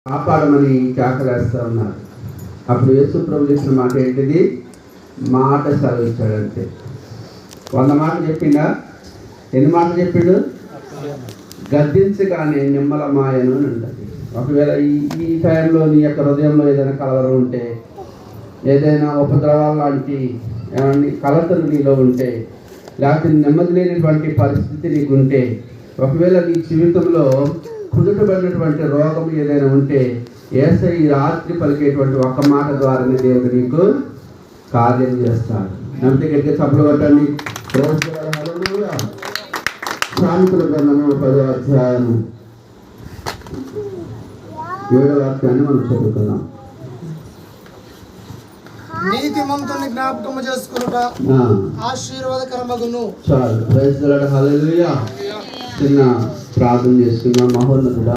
కాపాడమని కేకలేస్తా ఉన్నారు. అప్పుడు యేసు ప్రభు చేసిన మాట ఏంటిది? మాట సెలవిచ్చాడంటే 100 మాటలు చెప్పిండా? ఎన్ని మాటలు చెప్పిండు? గద్దించగానే నిమ్మల మాయను అని ఉంటుంది. ఒకవేళ ఈ టైంలో నీ యొక్క హృదయంలో ఏదైనా కలవరం ఉంటే, ఏదైనా ఉపద్రవాలు లాంటి కలతలు నీలో ఉంటే, లేకపోతే నెమ్మది లేనటువంటి పరిస్థితి నీకు ఉంటే, ఒకవేళ నీ జీవితంలో కుదుటబడినటువంటి రోగం ఏదైనా ఉంటే, యేసయ్య ఈ రాత్రి పలికేటువంటి ఒక్క మాట ద్వారానే దేవుడు నీకు కార్యం చేస్తాడు. నమ్మితే గట్టిగా చప్పలు కొట్టండి. సామెతల గ్రంథము 10వ అధ్యాయము 7వ వాక్యాన్ని మనం చదువుకుందాం. నీతిమంతుని జ్ఞాపకము చేసుకొనుట ఆశీర్వాదకరమగును. చాలు. Praise the Lord. హల్లెలూయా. చిన్న ప్రార్థన చేసుకుందాం. మహోన్నతుడా,